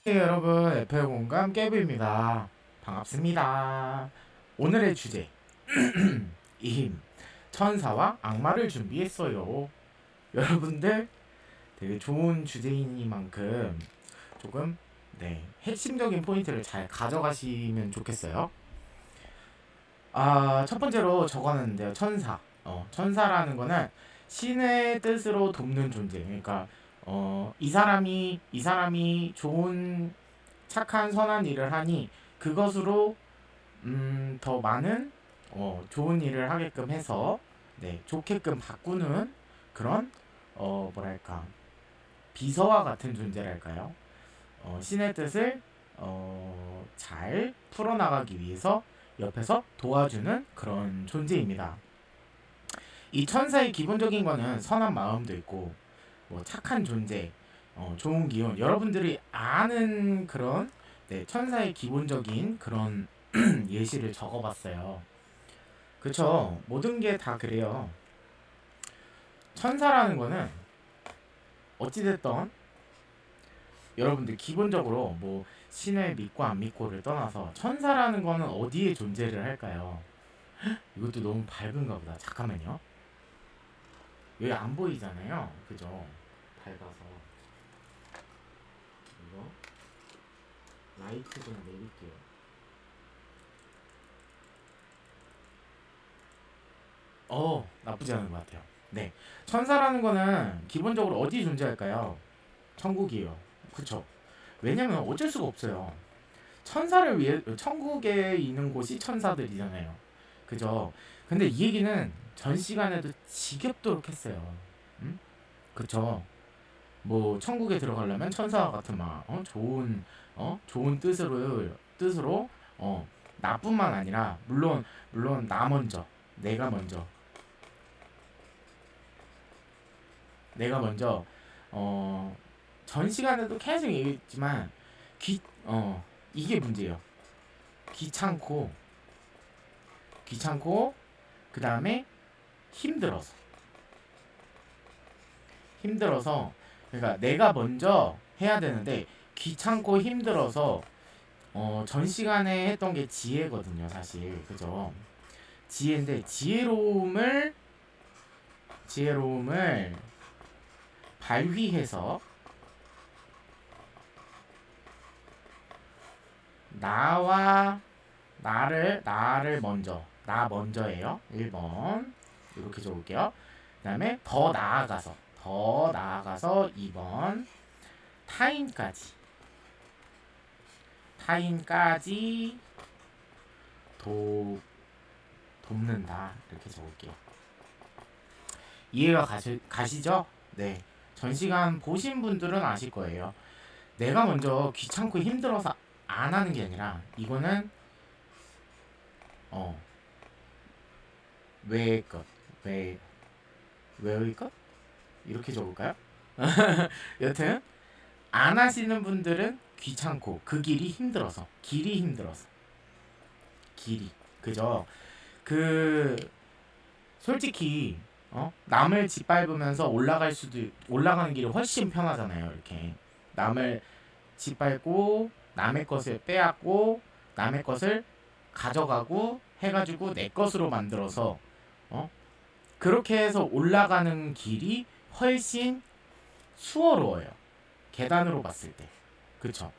네, 여러분, 에페 공감 깨부입니다. 반갑습니다. 오늘의 주제, 이 힘, 천사와 악마를 준비했어요. 여러분들 되게 좋은 주제이니만큼 조금 핵심적인 포인트를 잘 가져가시면 좋겠어요. 첫 번째로 적어놨는데요. 천사. 천사라는 거는 신의 뜻으로 돕는 존재. 그러니까 이 사람이 좋은 착한 선한 일을 하니 그것으로 더 많은 좋은 일을 하게끔 해서 좋게끔 바꾸는 그런 뭐랄까 비서와 같은 존재랄까요? 신의 뜻을 잘 풀어나가기 위해서 옆에서 도와주는 그런 존재입니다. 이 천사의 기본적인 거는 선한 마음도 있고 뭐 착한 존재, 좋은 기운, 여러분들이 아는 그런 천사의 기본적인 그런 예시를 적어봤어요. 그쵸? 모든 게 다 그래요. 천사라는 거는 어찌됐던 여러분들 기본적으로 뭐 신을 믿고 안 믿고를 떠나서 천사라는 거는 어디에 존재를 할까요? 이것도 너무 밝은가 보다. 잠깐만요. 여기 안 보이잖아요. 그죠? 밝아서 이거 라이트 좀 내릴게요. 나쁘지 않은 것 같아요. 네. 천사라는 거는 기본적으로 어디 존재할까요? 천국이에요. 그쵸? 왜냐면 어쩔 수가 없어요. 천사를 위해, 천국에 있는 곳이 천사들이잖아요. 그죠? 근데 이 얘기는 전 시간에도 지겹도록 했어요. 음? 그쵸? 뭐, 천국에 들어가려면 천사와 같은 막, 좋은 뜻으로, 나뿐만 아니라, 물론, 나 먼저, 내가 먼저, 내가 먼저 어, 전 시간에도 계속 얘기했지만 이게 문제예요. 귀찮고 귀찮고 그 다음에 힘들어서 힘들어서 그러니까 내가 먼저 해야 되는데 귀찮고 힘들어서 전 시간에 했던 게 지혜거든요, 사실. 그죠? 지혜인데 지혜로움을 발휘해서 나와 나를 먼저 나 먼저예요. 1번 이렇게 적을게요. 그 다음에 더 나아가서 2번 타인까지 타인까지 도, 돕는다 이렇게 적을게요. 이해가 가시죠? 네. 전시간 보신 분들은 아실 거예요. 내가 먼저 귀찮고 힘들어서 안 하는 게 아니라 이거는 어 외의 것 외 외의 것 이렇게 적을까요? 여튼 안 하시는 분들은 귀찮고 그 길이 힘들어서 길이 그죠? 그 솔직히 남을 짓밟으면서 올라가는 길이 훨씬 편하잖아요. 이렇게 남을 짓밟고 남의 것을 빼앗고 남의 것을 가져가고 해가지고 내 것으로 만들어서 어? 그렇게 해서 올라가는 길이 훨씬 수월해요. 계단으로 봤을 때. 그쵸?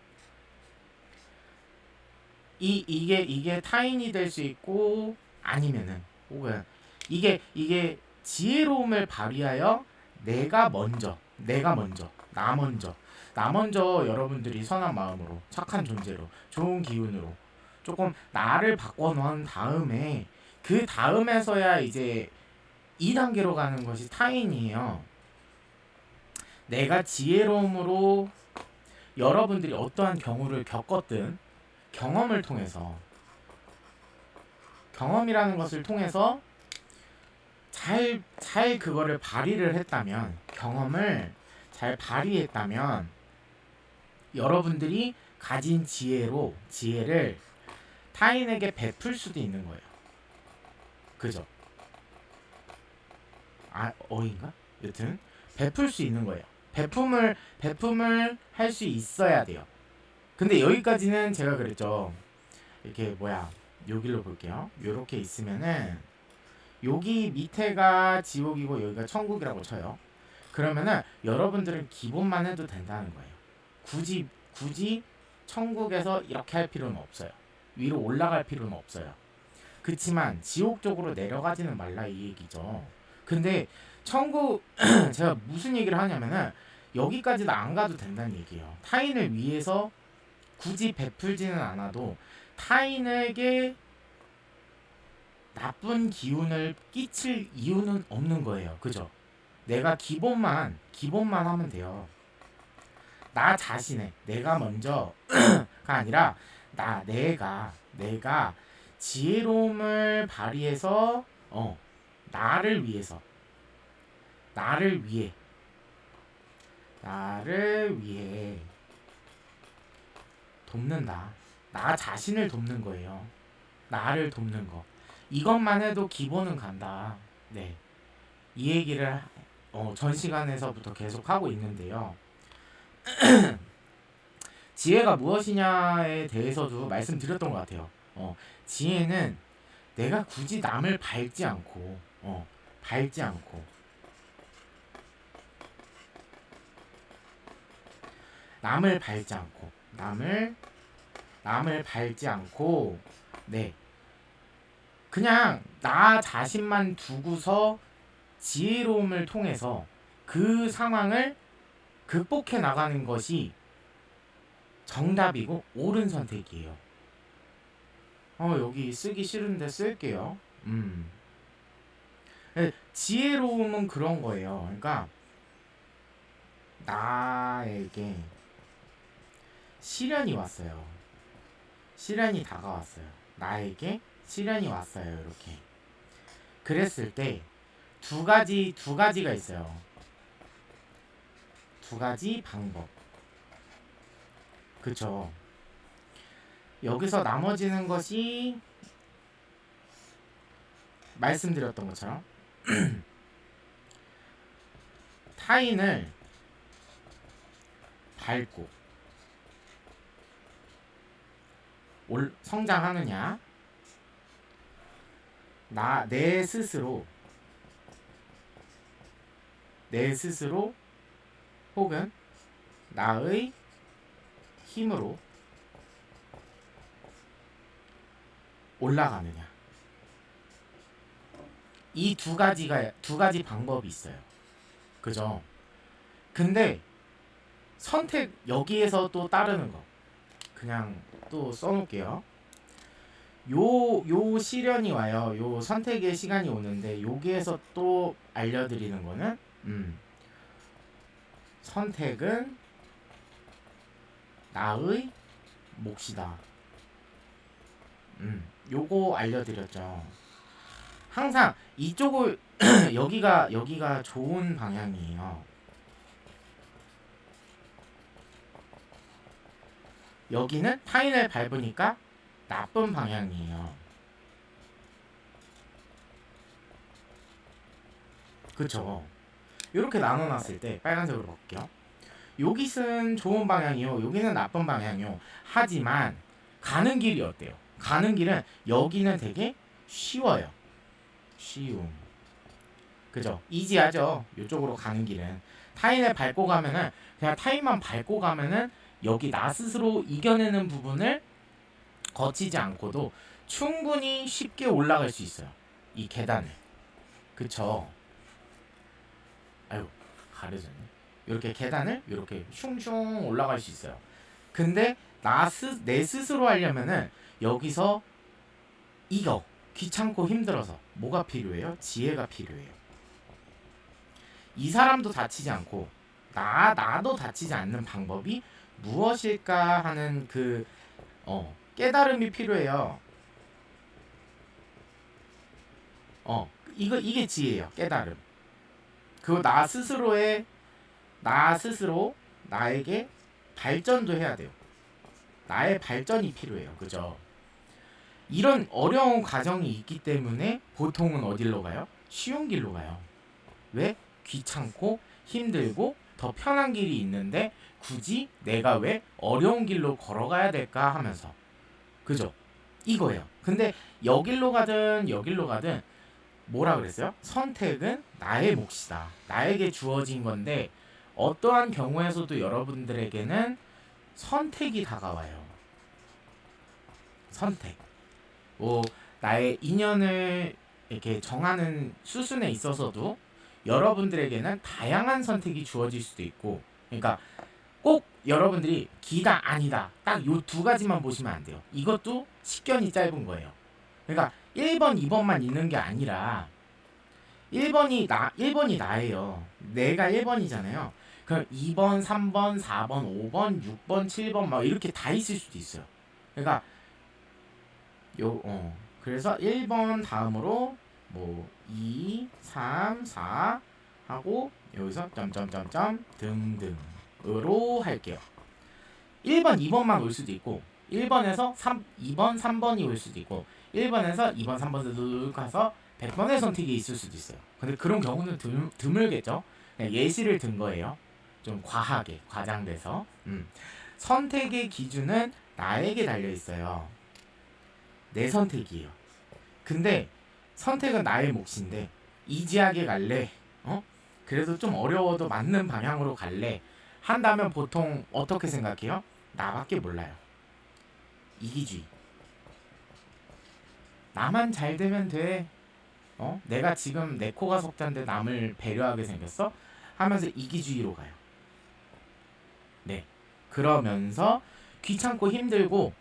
이게 타인이 될 수 있고 아니면은 혹은 이게 지혜로움을 발휘하여 나 먼저 여러분들이 선한 마음으로 착한 존재로 좋은 기운으로 조금 나를 바꿔놓은 다음에 그 다음에서야 이제 2단계로 가는 것이 타인이에요. 내가 지혜로움으로 여러분들이 어떠한 경우를 겪었든 경험을 통해서 경험이라는 것을 통해서 잘 그거를 발휘를 했다면 경험을 잘 발휘했다면 여러분들이 가진 지혜를 타인에게 베풀 수도 있는 거예요. 그죠? 어인가? 여튼 베풀 수 있는 거예요. 베품을 할 수 있어야 돼요. 근데 여기까지는 제가 그랬죠. 이렇게 여기로 볼게요. 요렇게 있으면은 여기 밑에가 지옥이고 여기가 천국이라고 쳐요. 그러면은 여러분들은 기본만 해도 된다는 거예요. 굳이 천국에서 이렇게 할 필요는 없어요. 위로 올라갈 필요는 없어요. 그치만 지옥 쪽으로 내려가지는 말라 이 얘기죠. 근데 천국 제가 무슨 얘기를 하냐면은 여기까지도 안 가도 된다는 얘기예요. 타인을 위해서 굳이 베풀지는 않아도 타인에게 나쁜 기운을 끼칠 이유는 없는 거예요. 그죠? 내가 기본만 하면 돼요. 나 자신의 내가 먼저가 아니라 내가 지혜로움을 발휘해서 나를 위해 돕는다. 나 자신을 돕는 거예요. 나를 돕는 거. 이것만 해도 기본은 간다. 네. 이 얘기를 전 시간에서부터 계속 하고 있는데요. 지혜가 무엇이냐에 대해서도 말씀드렸던 것 같아요. 지혜는 내가 굳이 남을 밟지 않고 남을 밟지 않고 네. 그냥 나 자신만 두고서 지혜로움을 통해서 그 상황을 극복해 나가는 것이 정답이고 옳은 선택이에요. 여기 쓰기 싫은데 쓸게요. 지혜로움은 그런 거예요. 그러니까 나에게 시련이 왔어요. 시련이 다가왔어요. 나에게 시련이 왔어요. 이렇게. 그랬을 때 두 가지가 있어요. 두 가지 방법. 그쵸? 여기서 나머지는 것이 말씀드렸던 것처럼 타인을 밟고 성장하느냐, 내 스스로 혹은 나의 힘으로 올라가느냐. 이 두 가지 방법이 있어요. 그죠? 근데 선택 여기에서 또 따르는 거 그냥 또 써놓을게요. 요 시련이 와요. 요 선택의 시간이 오는데 여기에서 또 알려드리는 거는 선택은 나의 몫이다. 요거 알려드렸죠. 항상 이쪽을 여기가 좋은 방향이에요. 여기는 타인을 밟으니까 나쁜 방향이에요. 그쵸? 이렇게 나눠놨을 때 빨간색으로 볼게요. 여기는 좋은 방향이요. 여기는 나쁜 방향이요. 하지만 가는 길이 어때요? 가는 길은 여기는 되게 쉬워요. 쉬움. 그죠? 이지하죠. 이쪽으로 가는 길은 타인을 밟고 가면은 그냥 타인만 밟고 가면은 여기 나 스스로 이겨내는 부분을 거치지 않고도 충분히 쉽게 올라갈 수 있어요. 이 계단을. 그쵸? 아유 가려졌네. 이렇게 계단을 이렇게 슝슝 올라갈 수 있어요. 근데 내 스스로 하려면은 여기서 귀찮고 힘들어서 뭐가 필요해요? 지혜가 필요해요. 이 사람도 다치지 않고 나도 다치지 않는 방법이 무엇일까 하는 깨달음이 필요해요. 이게 지혜예요. 깨달음. 그리고 나 스스로 나에게 발전도 해야 돼요. 나의 발전이 필요해요. 그죠? 이런 어려운 과정이 있기 때문에 보통은 어디로 가요? 쉬운 길로 가요. 왜? 귀찮고 힘들고 더 편한 길이 있는데 굳이 내가 왜 어려운 길로 걸어가야 될까 하면서. 그죠? 이거예요. 근데 여길로 가든 여길로 가든 뭐라 그랬어요? 선택은 나의 몫이다. 나에게 주어진 건데 어떠한 경우에서도 여러분들에게는 선택이 다가와요. 선택. 뭐 나의 인연을 이렇게 정하는 수순에 있어서도 여러분들에게는 다양한 선택이 주어질 수도 있고, 그러니까 꼭 여러분들이 기다 아니다 딱 요 두 가지만 보시면 안 돼요. 이것도 식견이 짧은 거예요. 그러니까 1번, 2번만 있는 게 아니라 1번이 나예요. 내가 1번이잖아요. 그럼 2번, 3번, 4번, 5번, 6번, 7번 막 이렇게 다 있을 수도 있어요. 그러니까 그래서 1번 다음으로 뭐 2, 3, 4 하고 여기서 점점점점 등등으로 할게요. 1번, 2번만 올 수도 있고 1번에서 2번, 3번이 올 수도 있고 1번에서 2번, 3번 쭉 가서 100번의 선택이 있을 수도 있어요. 근데 그런 경우는 드물겠죠. 그냥 예시를 든 거예요. 좀 과하게 과장돼서. 선택의 기준은 나에게 달려 있어요. 내 선택이에요. 근데 선택은 나의 몫인데 이지하게 갈래? 그래도 좀 어려워도 맞는 방향으로 갈래? 한다면 보통 어떻게 생각해요? 나밖에 몰라요. 이기주의. 나만 잘 되면 돼. 내가 지금 내 코가 석잔데 남을 배려하게 생겼어? 하면서 이기주의로 가요. 네. 그러면서 귀찮고 힘들고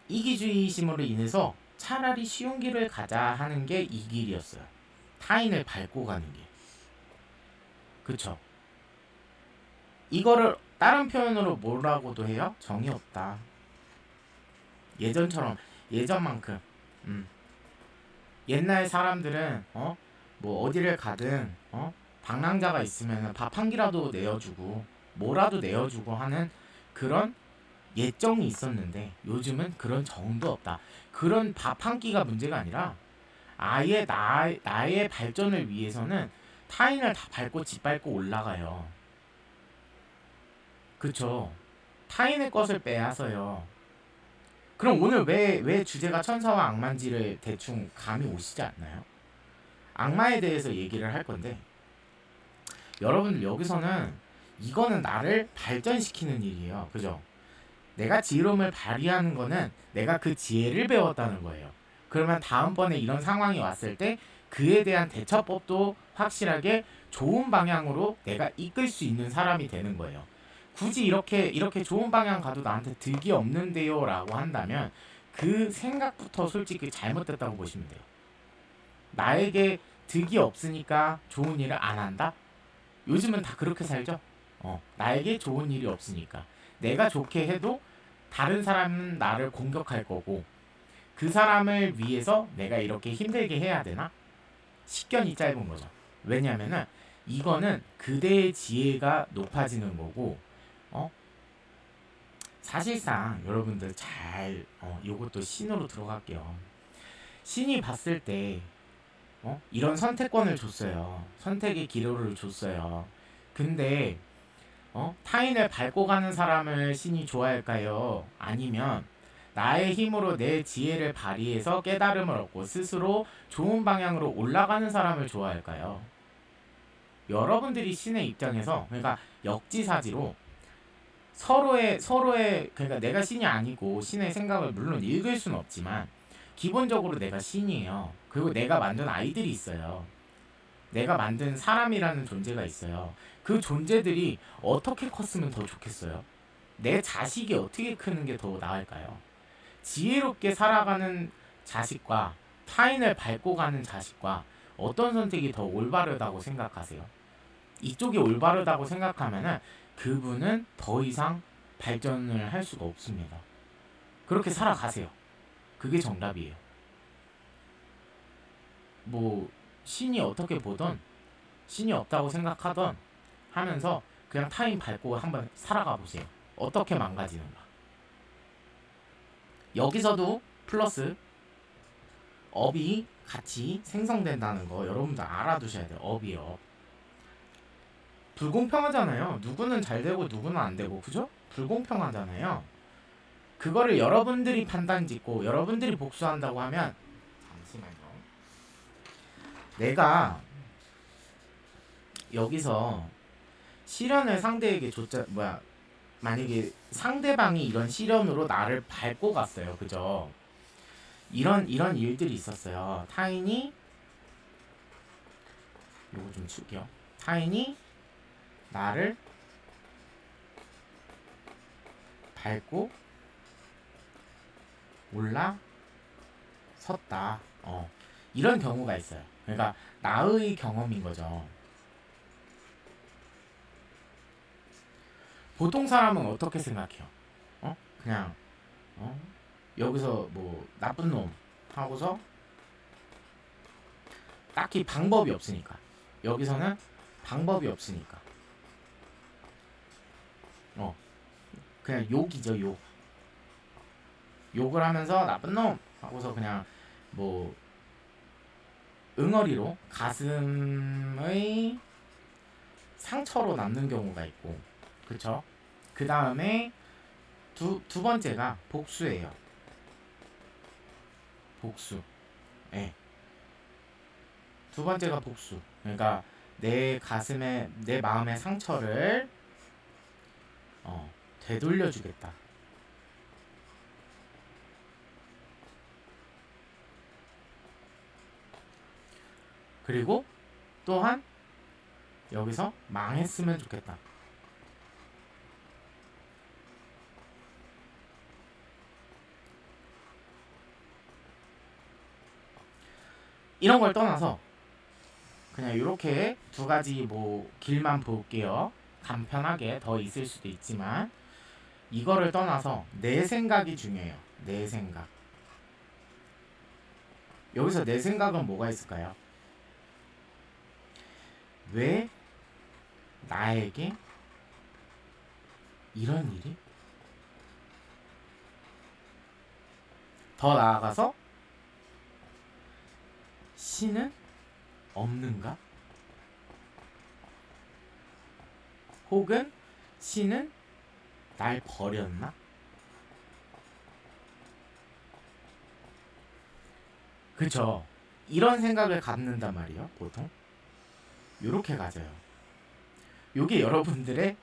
이기주의심으로 인해서 차라리 쉬운 길을 가자 하는 게 이 길이었어요. 타인을 밟고 가는 게. 그쵸? 이거를 다른 표현으로 뭐라고도 해요? 정이 없다. 예전만큼. 옛날 사람들은 뭐 어디를 가든 방랑자가 있으면 밥 한 끼라도 내어주고 뭐라도 내어주고 하는 그런 예정이 있었는데 요즘은 그런 정도 없다. 그런 밥 한 끼가 문제가 아니라 아예 나의 발전을 위해서는 타인을 다 밟고 짓밟고 올라가요. 그쵸? 타인의 것을 빼앗아요. 그럼 오늘 왜 주제가 천사와 악마인지를 대충 감이 오시지 않나요? 악마에 대해서 얘기를 할 건데 여러분들 여기서는 이거는 나를 발전시키는 일이에요. 그죠? 내가 지혜로움을 발휘하는 거는 내가 그 지혜를 배웠다는 거예요. 그러면 다음번에 이런 상황이 왔을 때 그에 대한 대처법도 확실하게 좋은 방향으로 내가 이끌 수 있는 사람이 되는 거예요. 굳이 이렇게 좋은 방향 가도 나한테 득이 없는데요 라고 한다면 그 생각부터 솔직히 잘못됐다고 보시면 돼요. 나에게 득이 없으니까 좋은 일을 안 한다? 요즘은 다 그렇게 살죠? 나에게 좋은 일이 없으니까 내가 좋게 해도 다른 사람은 나를 공격할 거고 그 사람을 위해서 내가 이렇게 힘들게 해야 되나? 식견이 짧은 거죠. 왜냐면은 이거는 그대의 지혜가 높아지는 거고 사실상 여러분들 잘 요것도 신으로 들어갈게요. 신이 봤을 때 이런 선택권을 줬어요. 선택의 기로를 줬어요. 근데 타인을 밟고 가는 사람을 신이 좋아할까요? 아니면 나의 힘으로 내 지혜를 발휘해서 깨달음을 얻고 스스로 좋은 방향으로 올라가는 사람을 좋아할까요? 여러분들이 신의 입장에서 그러니까 역지사지로 서로의 그러니까 내가 신이 아니고 신의 생각을 물론 읽을 수는 없지만 기본적으로 내가 신이에요. 그리고 내가 만든 아이들이 있어요. 내가 만든 사람이라는 존재가 있어요. 그 존재들이 어떻게 컸으면 더 좋겠어요? 내 자식이 어떻게 크는 게 더 나을까요? 지혜롭게 살아가는 자식과 타인을 밟고 가는 자식과 어떤 선택이 더 올바르다고 생각하세요? 이쪽이 올바르다고 생각하면은 그분은 더 이상 발전을 할 수가 없습니다. 그렇게 살아가세요. 그게 정답이에요. 뭐 신이 어떻게 보던 신이 없다고 생각하던 하면서 그냥 타인 밟고 한번 살아가 보세요. 어떻게 망가지는가. 여기서도 플러스 업이 같이 생성된다는 거 여러분들 알아두셔야 돼요. 업이요. 불공평하잖아요. 누구는 잘 되고 누구는 안 되고, 그죠? 불공평하잖아요. 그거를 여러분들이 판단 짓고 여러분들이 복수한다고 하면, 잠시만요. 내가 여기서 시련을 상대에게 줬자, 만약에 상대방이 이런 시련으로 나를 밟고 갔어요. 그죠? 이런 일들이 있었어요. 타인이, 요거 좀 칠게요. 타인이 나를 밟고 올라섰다. 이런 경우가 있어요. 그러니까 나의 경험인 거죠. 보통 사람은 어떻게 생각해요? 그냥 여기서 뭐 나쁜 놈 하고서 딱히 방법이 없으니까, 여기서는 방법이 없으니까 그냥 욕이죠. 욕을 하면서 나쁜 놈 하고서 그냥 뭐 응어리로 가슴의 상처로 남는 경우가 있고, 그쵸? 그 다음에 두 번째가 복수예요. 복수. 예. 두 번째가 복수. 그러니까 내 가슴에, 내 마음의 상처를 되돌려주겠다. 그리고 또한 여기서 망했으면 좋겠다. 이런 걸 떠나서 그냥 이렇게 두 가지 뭐 길만 볼게요. 간편하게 더 있을 수도 있지만, 이거를 떠나서 내 생각이 중요해요. 내 생각. 여기서 내 생각은 뭐가 있을까요? 왜 나에게 이런 일이? 더 나아가서 신은 없는가? 혹은 신은 날 버렸나? 그쵸? 이런 생각을 갖는단 말이에요. 보통 요렇게 가져요. 요게 여러분들의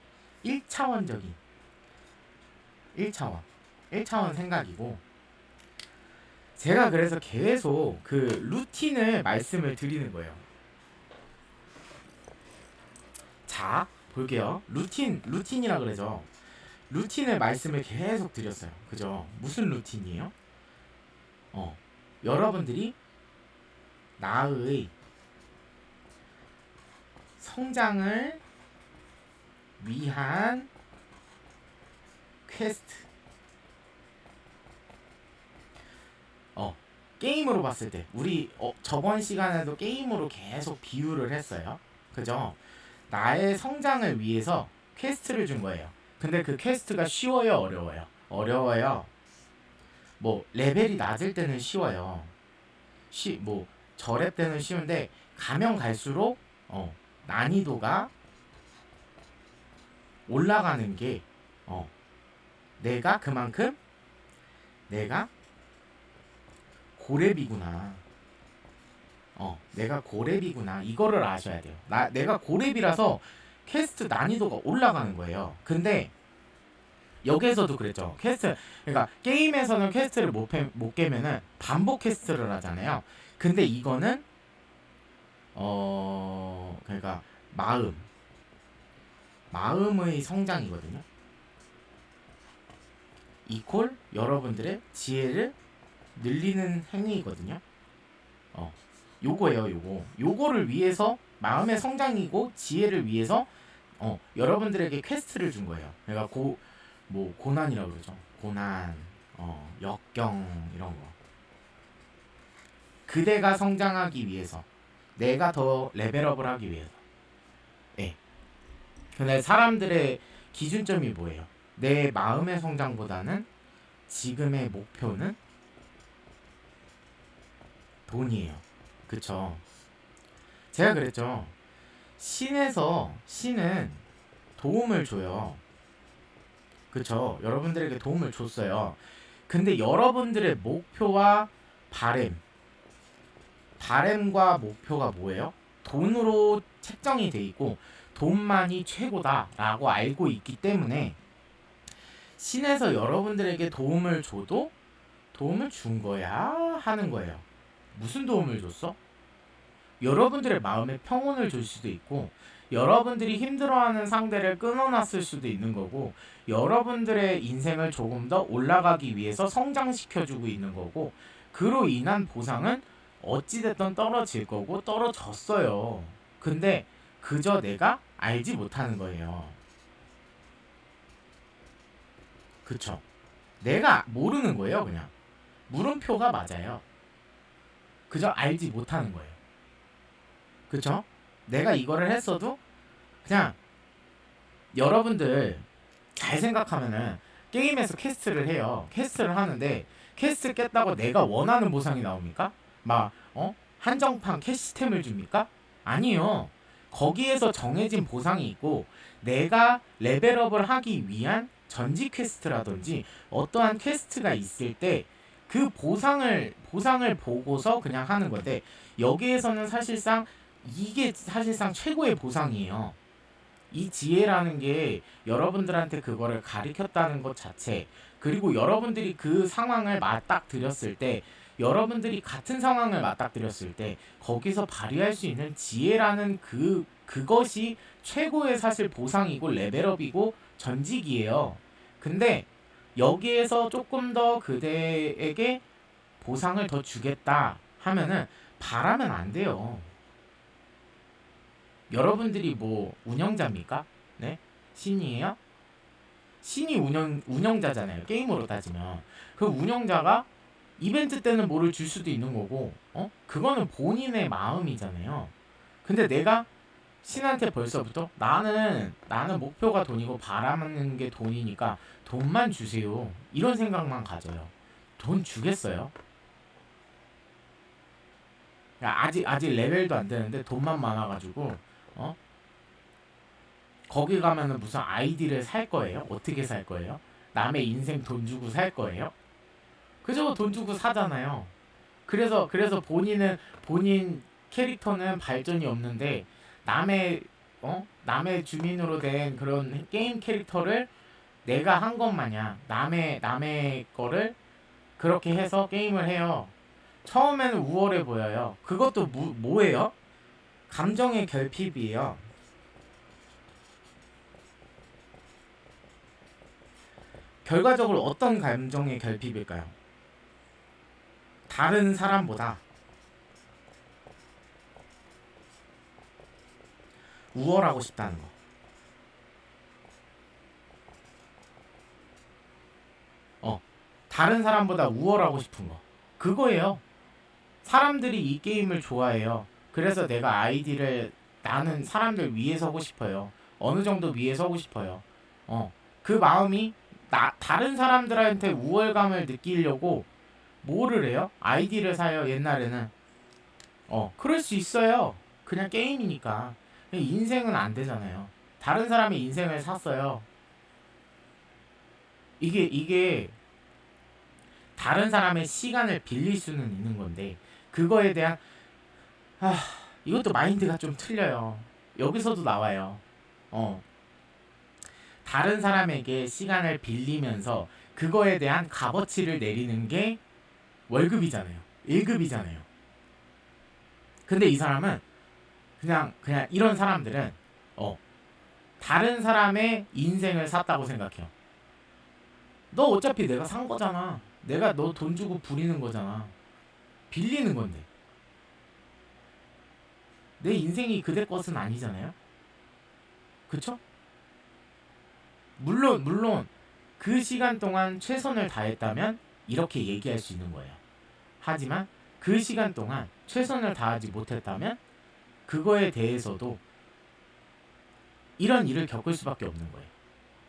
1차원적인 1차원 생각이고, 제가 그래서 계속 그 루틴을 말씀을 드리는 거예요. 자, 볼게요. 루틴이라 그러죠. 루틴을 말씀을 계속 드렸어요. 그죠? 무슨 루틴이에요? 여러분들이 나의 성장을 위한 퀘스트. 게임으로 봤을 때 우리 저번 시간에도 게임으로 계속 비유를 했어요. 그죠? 나의 성장을 위해서 퀘스트를 준 거예요. 근데 그 퀘스트가 쉬워요, 어려워요? 어려워요. 뭐 레벨이 낮을 때는 쉬워요. 뭐 저렙 때는 쉬운데, 가면 갈수록 난이도가 올라가는 게 내가 그만큼 내가 고렙이구나. 내가 고렙이구나. 이거를 아셔야 돼요. 내가 고렙이라서 퀘스트 난이도가 올라가는 거예요. 근데 여기에서도 그랬죠. 그러니까 게임에서는 퀘스트를 못 깨면은 반복 퀘스트를 하잖아요. 근데 이거는 그러니까 마음의 성장이거든요. 이퀄 여러분들의 지혜를 늘리는 행위이거든요. 요거예요. 요거를 위해서, 마음의 성장이고 지혜를 위해서 여러분들에게 퀘스트를 준 거예요. 그러니까 고난이라고 그러죠. 고난, 역경 이런 거. 그대가 성장하기 위해서, 내가 더 레벨업을 하기 위해서. 예. 근데 사람들의 기준점이 뭐예요? 내 마음의 성장보다는 지금의 목표는 돈이에요. 그쵸? 제가 그랬죠. 신은 도움을 줘요. 그쵸? 여러분들에게 도움을 줬어요. 근데 여러분들의 목표와 바램과 목표가 뭐예요? 돈으로 책정이 돼 있고 돈만이 최고다라고 알고 있기 때문에 신에서 여러분들에게 도움을 줘도 도움을 준 거야 하는 거예요. 무슨 도움을 줬어? 여러분들의 마음에 평온을 줄 수도 있고 여러분들이 힘들어하는 상대를 끊어놨을 수도 있는 거고 여러분들의 인생을 조금 더 올라가기 위해서 성장시켜주고 있는 거고 그로 인한 보상은 어찌됐든 떨어질 거고 떨어졌어요. 근데 그저 내가 알지 못하는 거예요. 그쵸? 내가 모르는 거예요, 그냥. 물음표가 맞아요. 그저 알지 못하는 거예요. 그쵸? 내가 이거를 했어도 그냥 여러분들 잘 생각하면은 게임에서 퀘스트를 해요. 퀘스트를 하는데 퀘스트 깼다고 내가 원하는 보상이 나옵니까? 막 한정판 캐시템을 줍니까? 아니요. 거기에서 정해진 보상이 있고 내가 레벨업을 하기 위한 전지 퀘스트라든지 어떠한 퀘스트가 있을 때 그 보상을 보고서 그냥 하는 건데 여기에서는 사실상 이게 사실상 최고의 보상이에요. 이 지혜라는 게 여러분들한테 그거를 가르쳤다는 것 자체 그리고 여러분들이 그 상황을 맞닥뜨렸을 때 여러분들이 같은 상황을 맞닥뜨렸을 때 거기서 발휘할 수 있는 지혜라는 그것이 최고의 사실 보상이고 레벨업이고 전직이에요. 근데 여기에서 조금 더 그대에게 보상을 더 주겠다 하면은 바라면 안 돼요. 여러분들이 뭐 운영자입니까? 네? 신이에요? 신이 운영자잖아요. 게임으로 따지면. 그 운영자가 이벤트 때는 뭐를 줄 수도 있는 거고, 그거는 본인의 마음이잖아요. 근데 내가 신한테 벌써부터 나는 목표가 돈이고 바라는 게 돈이니까 돈만 주세요. 이런 생각만 가져요. 돈 주겠어요? 아직 레벨도 안 되는데 돈만 많아가지고 어? 거기 가면은 무슨 아이디를 살 거예요? 어떻게 살 거예요? 남의 인생 돈 주고 살 거예요? 그저 돈 주고 사잖아요. 그래서 본인 캐릭터는 발전이 없는데 남의 남의 주민으로 된 그런 게임 캐릭터를 내가 한 것 마냥 남의 거를 그렇게 해서 게임을 해요. 처음에는 우월해 보여요. 그것도 뭐예요? 감정의 결핍이에요. 결과적으로 어떤 감정의 결핍일까요? 다른 사람보다 우월하고 싶다는 거. 다른 사람보다 우월하고 싶은 거. 그거예요. 사람들이 이 게임을 좋아해요. 그래서 내가 나는 사람들 위에 서고 싶어요. 어느 정도 위에 서고 싶어요. 그 마음이 다른 사람들한테 우월감을 느끼려고 뭐를 해요? 아이디를 사요, 옛날에는. 그럴 수 있어요. 그냥 게임이니까. 인생은 안 되잖아요. 다른 사람의 인생을 샀어요. 이게 다른 사람의 시간을 빌릴 수는 있는 건데, 그거에 대한, 아, 이것도 마인드가 좀 틀려요. 여기서도 나와요. 다른 사람에게 시간을 빌리면서 그거에 대한 값어치를 내리는 게 월급이잖아요. 1급이잖아요. 근데 이 사람은 그냥 이런 사람들은 다른 사람의 인생을 샀다고 생각해요. 너 어차피 내가 산 거잖아. 내가 너 돈 주고 부리는 거잖아. 빌리는 건데. 내 인생이 그대 것은 아니잖아요. 그쵸? 물론 그 시간 동안 최선을 다했다면 이렇게 얘기할 수 있는 거예요. 하지만 그 시간 동안 최선을 다하지 못했다면 그거에 대해서도 이런 일을 겪을 수밖에 없는 거예요.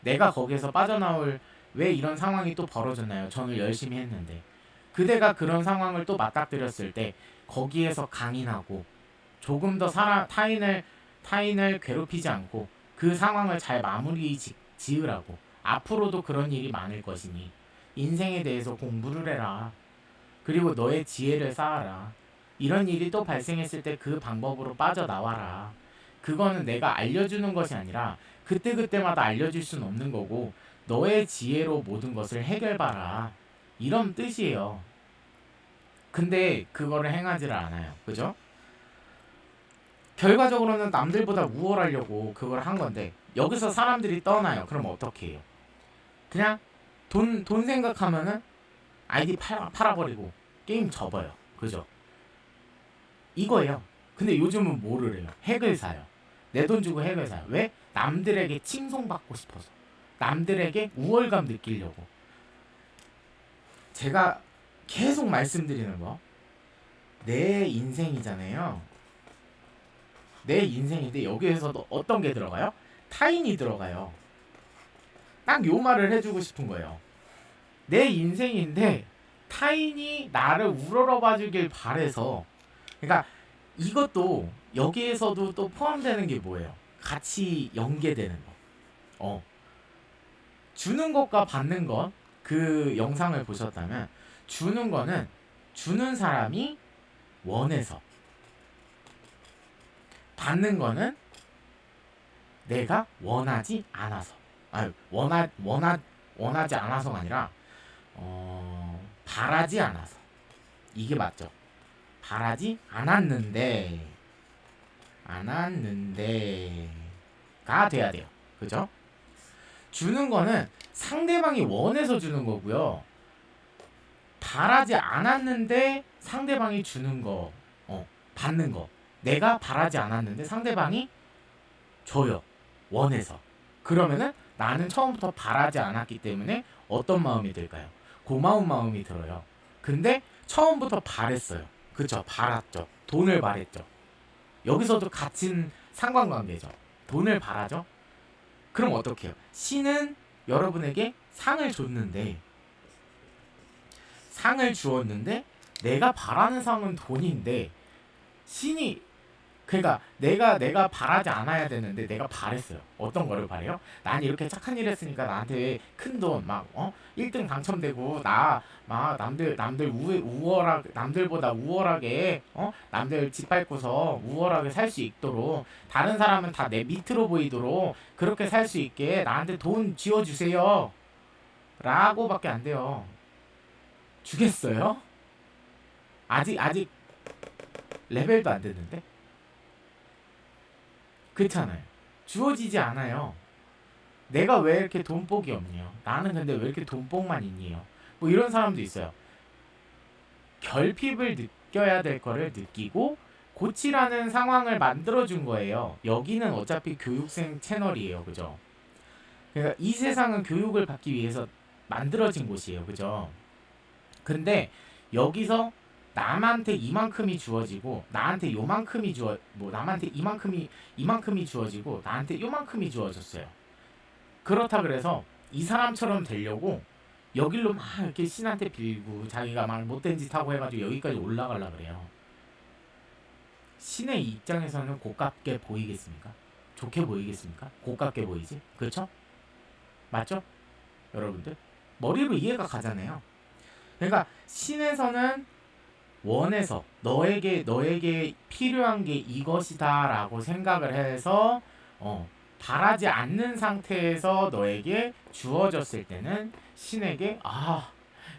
내가 거기에서 빠져나올 왜 이런 상황이 또 벌어졌나요? 저는 열심히 했는데 그대가 그런 상황을 또 맞닥뜨렸을 때 거기에서 강인하고 조금 더 타인을 타인을 괴롭히지 않고 그 상황을 잘 마무리 지으라고. 앞으로도 그런 일이 많을 것이니 인생에 대해서 공부를 해라. 그리고 너의 지혜를 쌓아라. 이런 일이 또 발생했을 때 그 방법으로 빠져나와라. 그거는 내가 알려주는 것이 아니라 그때그때마다 알려줄 수는 없는 거고 너의 지혜로 모든 것을 해결봐라. 이런 뜻이에요. 근데 그거를 행하지를 않아요. 그죠? 결과적으로는 남들보다 우월하려고 그걸 한 건데 여기서 사람들이 떠나요. 그럼 어떻게 해요? 그냥 돈 생각하면은 아이디 팔아버리고 게임 접어요. 그죠? 이거예요. 근데 요즘은 뭐를 해요? 핵을 사요. 내 돈 주고 핵을 사요. 왜? 남들에게 칭송받고 싶어서. 남들에게 우월감 느끼려고. 제가 계속 말씀드리는 거. 내 인생이잖아요. 내 인생인데 여기에서도 어떤 게 들어가요? 타인이 들어가요. 딱 요 말을 해주고 싶은 거예요. 내 인생인데 타인이 나를 우러러봐주길 바래서. 그러니까 이것도 여기에서도 또 포함되는 게 뭐예요? 같이 연계되는 거. 주는 것과 받는 것, 그 영상을 보셨다면 주는 거는 주는 사람이 원해서, 받는 거는 내가 원하지 않아서. 원하지 않아서가 아니라 바라지 않아서. 이게 맞죠? 바라지 않았는데가 돼야 돼요. 그죠? 주는 거는 상대방이 원해서 주는 거고요. 바라지 않았는데 상대방이 주는 거, 받는 거. 내가 바라지 않았는데 상대방이 줘요. 원해서. 그러면은 나는 처음부터 바라지 않았기 때문에 어떤 마음이 들까요? 고마운 마음이 들어요. 근데 처음부터 바랬어요. 그쵸? 바랐죠. 돈을 바랬죠. 여기서도 같은 상관관계죠. 돈을 바라죠. 그럼 어떻게 해요? 신은 여러분에게 상을 주었는데 내가 바라는 상은 돈인데 신이, 그러니까 내가 바라지 않아야 되는데 내가 바랬어요. 어떤 거를 바래요? 난 이렇게 착한 일 했으니까 나한테 큰 돈 막 1등 당첨되고 나 막 남들 우월하게, 남들보다 우월하게 남들 집 밟고서 우월하게 살 수 있도록, 다른 사람은 다 내 밑으로 보이도록 그렇게 살 수 있게 나한테 돈 쥐어 주세요. 라고밖에 안 돼요. 주겠어요? 아직 레벨도 안 됐는데? 그렇잖아요. 주어지지 않아요. 내가 왜 이렇게 돈복이 없니요? 나는 근데 왜 이렇게 돈복만 있니요? 뭐 이런 사람도 있어요. 결핍을 느껴야 될 거를 느끼고 고치라는 상황을 만들어준 거예요. 여기는 어차피 교육생 채널이에요. 그죠? 그러니까 이 세상은 교육을 받기 위해서 만들어진 곳이에요. 그죠? 근데 여기서 남한테 이만큼이 주어지고 나한테 요만큼이 남한테 이만큼이 주어지고 나한테 요만큼이 주어졌어요. 그렇다 그래서 이 사람처럼 되려고 여길로 막 이렇게 신한테 빌고 자기가 막 못된 짓 하고 해가지고 여기까지 올라가려 그래요. 신의 입장에서는 고깝게 보이겠습니까? 좋게 보이겠습니까? 고깝게 보이지? 그렇죠? 맞죠? 여러분들 머리로 이해가 가잖아요. 그러니까 신에서는 원해서 너에게 필요한 게 이것이다 라고 생각을 해서 바라지 않는 상태에서 너에게 주어졌을 때는 신에게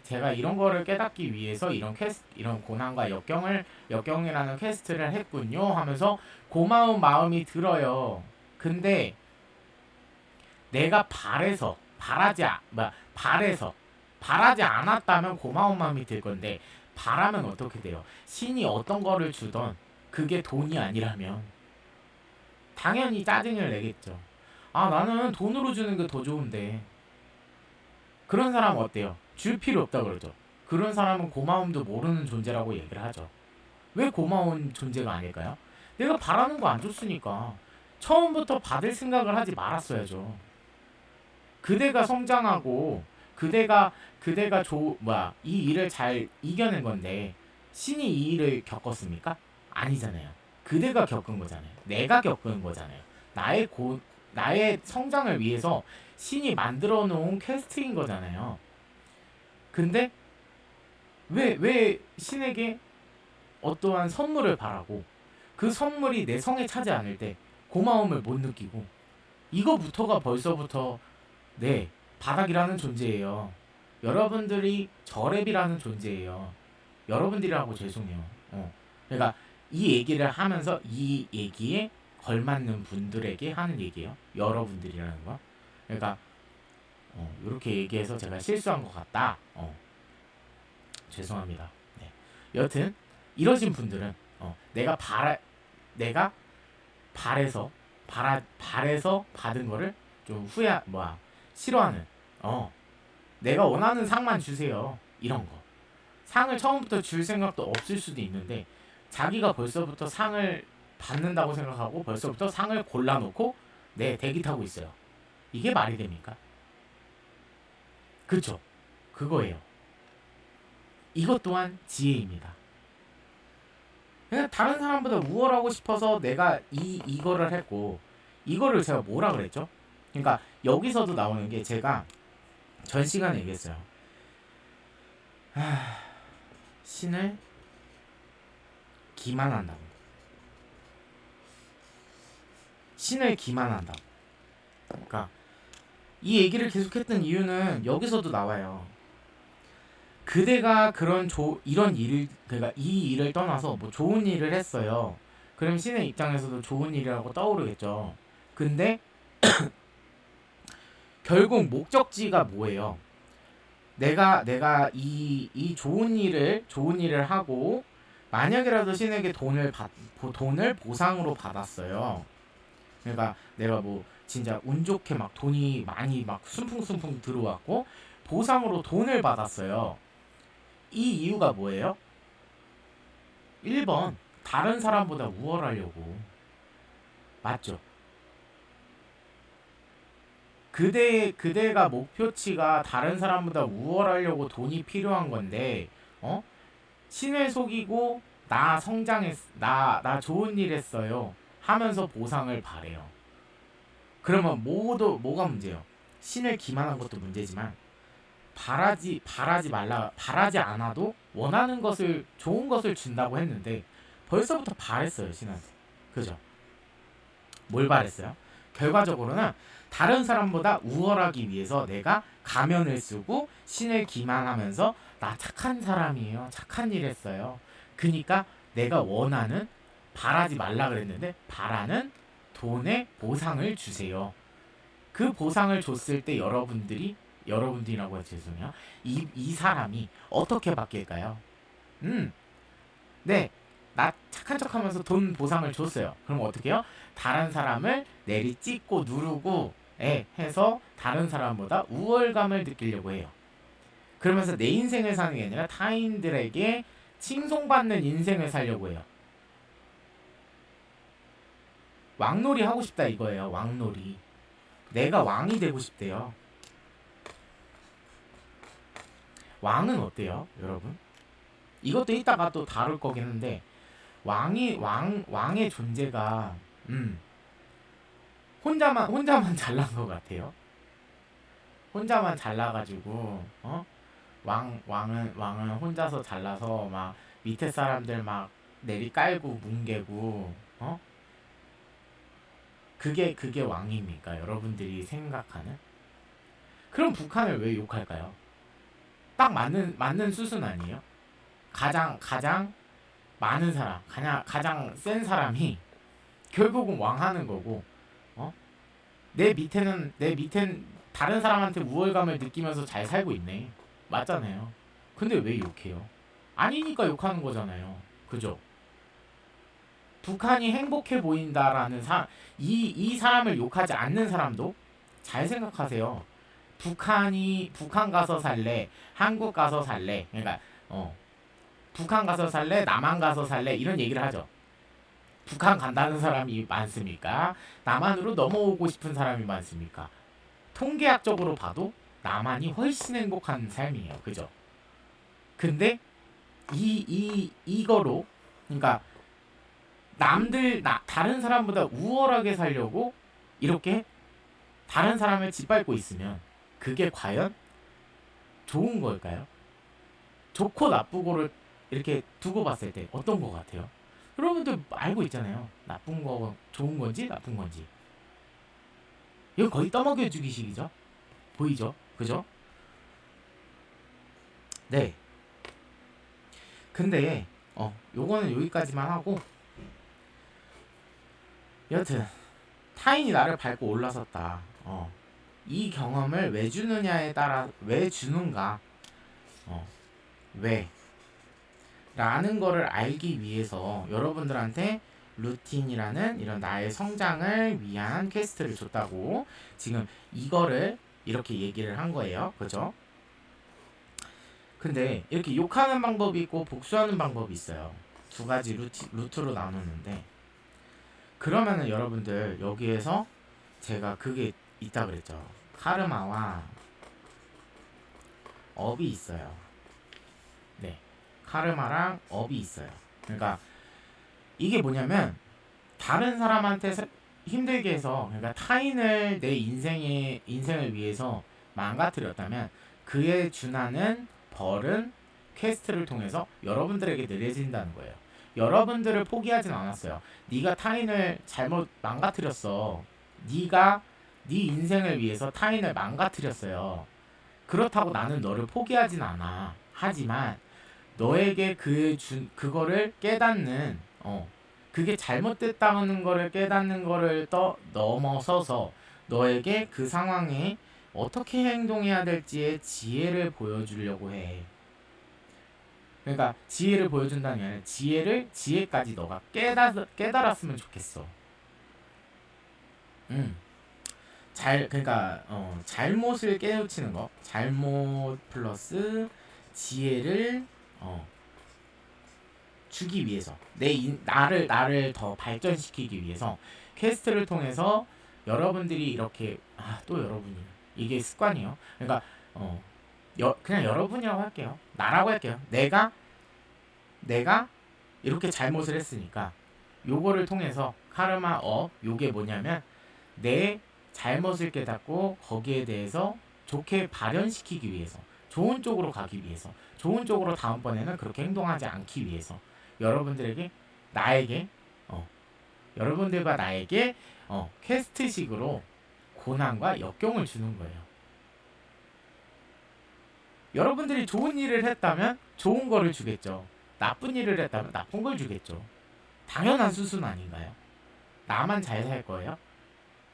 제가 이런 거를 깨닫기 위해서 이런 고난과 역경이라는 퀘스트를 했군요 하면서 고마운 마음이 들어요. 근데 내가 바라지 않았다면 고마운 마음이 들 건데 바라면 어떻게 돼요? 신이 어떤 거를 주던 그게 돈이 아니라면 당연히 짜증을 내겠죠. 나는 돈으로 주는 게 더 좋은데. 그런 사람은 어때요? 줄 필요 없다 그러죠. 그런 사람은 고마움도 모르는 존재라고 얘기를 하죠. 왜 고마운 존재가 아닐까요? 내가 바라는 거 안 줬으니까 처음부터 받을 생각을 하지 말았어야죠. 그대가 성장하고 그대가 이 일을 잘 이겨낸 건데 신이 이 일을 겪었습니까? 아니잖아요. 그대가 겪은 거잖아요. 내가 겪은 거잖아요. 나의 성장을 위해서 신이 만들어 놓은 퀘스트인 거잖아요. 근데 왜 신에게 어떠한 선물을 바라고 그 선물이 내 성에 차지 않을 때 고마움을 못 느끼고, 이거부터가 벌써부터 네, 바닥이라는 존재예요. 여러분들이 저랩이라는 존재예요. 여러분들이라고 죄송해요. 그러니까 이 얘기를 하면서 이 얘기에 걸맞는 분들에게 하는 얘기예요. 여러분들이라는 거. 그러니까 이렇게 얘기해서 제가 실수한 것 같다. 죄송합니다. 네. 여튼 이러신 분들은 내가 발에서 받은 거를 좀 싫어하는, 내가 원하는 상만 주세요, 이런 거. 상을 처음부터 줄 생각도 없을 수도 있는데 자기가 벌써부터 상을 받는다고 생각하고 벌써부터 상을 골라놓고 대기 타고 있어요. 이게 말이 됩니까? 그쵸? 그거예요. 이것 또한 지혜입니다. 그냥 다른 사람보다 우월하고 싶어서 내가 이거를 했고, 이거를 제가 뭐라 그랬죠? 그러니까 여기서도 나오는 게, 제가 전 시간에 얘기했어요. 신을 기만한다고. 신을 기만한다고. 그러니까 이 얘기를 계속했던 이유는 여기서도 나와요. 그대가 이런 일을, 그러니까 이 일을 떠나서 뭐 좋은 일을 했어요. 그럼 신의 입장에서도 좋은 일이라고 떠오르겠죠. 근데 결국 목적지가 뭐예요? 내가 이 좋은 일을 하고 만약이라도 신에게 돈을 보상으로 받았어요. 그러니까 내가 뭐 진짜 운 좋게 막 돈이 많이 막 순풍순풍 들어왔고 보상으로 돈을 받았어요. 이 이유가 뭐예요? 1번, 다른 사람보다 우월하려고. 맞죠? 그대가 목표치가 다른 사람보다 우월하려고 돈이 필요한 건데, 신을 속이고 나 좋은 일 했어요 하면서 보상을 바래요. 그러면 뭐가 문제예요? 신을 기만한 것도 문제지만 바라지 않아도 원하는 것을, 좋은 것을 준다고 했는데 벌써부터 바랬어요, 신한테. 그죠? 뭘 바랬어요? 결과적으로는 다른 사람보다 우월하기 위해서 내가 가면을 쓰고 신을 기만하면서 나 착한 사람이에요, 착한 일 했어요, 그니까 내가 원하는, 바라지 말라 그랬는데 바라는 돈의 보상을 주세요. 그 보상을 줬을 때 여러분들이라고 해서 죄송해요, 이 사람이 어떻게 바뀔까요? 네, 나 착한 척하면서 돈 보상을 줬어요. 그럼 어떻게 해요? 다른 사람을 내리 찍고 누르고 해서 다른 사람보다 우월감을 느끼려고 해요. 그러면서 내 인생을 사는 게 아니라 타인들에게 칭송받는 인생을 살려고 해요. 왕놀이 하고 싶다 이거예요. 왕놀이. 내가 왕이 되고 싶대요. 왕은 어때요, 여러분? 이것도 이따가 또 다룰 거긴 한데, 왕의 존재가 혼자만 잘난 것 같아요. 혼자만 잘나가지고 왕은 혼자서 잘나서 막 밑에 사람들 막 내리 깔고 뭉개고, 그게 왕입니까? 여러분들이 생각하는? 그럼 북한을 왜 욕할까요? 딱 맞는 수순 아니에요? 가장 많은 사람, 가장 센 사람이 결국은 왕하는 거고, 내 밑엔 다른 사람한테 우월감을 느끼면서 잘 살고 있네. 맞잖아요. 근데 왜 욕해요? 아니니까 욕하는 거잖아요. 그죠? 북한이 행복해 보인다라는 이 사람을 욕하지 않는 사람도 잘 생각하세요. 북한 가서 살래, 한국 가서 살래, 그러니까 북한 가서 살래, 남한 가서 살래, 이런 얘기를 하죠. 북한 간다는 사람이 많습니까? 남한으로 넘어오고 싶은 사람이 많습니까? 통계학적으로 봐도 남한이 훨씬 행복한 삶이에요. 그죠? 근데 이거로, 그러니까 다른 사람보다 우월하게 살려고 이렇게 다른 사람을 짓밟고 있으면 그게 과연 좋은 걸까요? 좋고 나쁘고를 이렇게 두고 봤을 때 어떤 거 같아요? 여러분들 알고 있잖아요. 나쁜 거 좋은 건지 나쁜 건지. 이거 거의 떠먹여 주기식이죠. 보이죠? 그죠? 네. 근데 요거는 여기까지만 하고, 여튼 타인이 나를 밟고 올라섰다. 이 경험을 왜 주느냐에 따라, 왜 주는가, 왜 라는 거를 알기 위해서 여러분들한테 루틴이라는 이런 나의 성장을 위한 퀘스트를 줬다고 지금 이거를 이렇게 얘기를 한 거예요. 그죠? 근데 이렇게 욕하는 방법이 있고 복수하는 방법이 있어요. 두 가지 루트로 나누는데, 그러면은 여러분들 여기에서 제가 그게 있다 그랬죠. 카르마와 업이 있어요. 네, 카르마랑 업이 있어요. 그러니까 이게 뭐냐면, 다른 사람한테 힘들게 해서, 그러니까 타인을 내 인생을 위해서 망가뜨렸다면 그에 준하는 벌은 퀘스트를 통해서 여러분들에게 내려진다는 거예요. 여러분들을 포기하진 않았어요. 네가 타인을 잘못 망가뜨렸어. 네가 네 인생을 위해서 타인을 망가뜨렸어요. 그렇다고 나는 너를 포기하진 않아. 하지만 너에게 그거를 깨닫는, 그게 잘못됐다는 거를 깨닫는 거를 넘어서서 너에게 그 상황에 어떻게 행동해야 될지의 지혜를 보여주려고 해. 그러니까 지혜를 보여준다는 게 아니라 지혜까지 너가 깨달았으면 좋겠어. 그러니까 잘못을 깨우치는 거, 잘못 플러스 지혜를 주기 위해서, 나를 더 발전시키기 위해서 퀘스트를 통해서 여러분들이 이렇게, 또 여러분이, 이게 습관이에요. 그러니까 그냥 여러분이라고 할게요. 나라고 할게요. 내가 이렇게 잘못을 했으니까 요거를 통해서 카르마 업, 요게 뭐냐면 내 잘못을 깨닫고 거기에 대해서 좋게 발현시키기 위해서, 좋은 쪽으로 가기 위해서, 좋은 쪽으로 다음번에는 그렇게 행동하지 않기 위해서 여러분들에게, 나에게, 여러분들과 나에게 퀘스트식으로 고난과 역경을 주는 거예요. 여러분들이 좋은 일을 했다면 좋은 거를 주겠죠. 나쁜 일을 했다면 나쁜 걸 주겠죠. 당연한 수순 아닌가요? 나만 잘 살 거예요?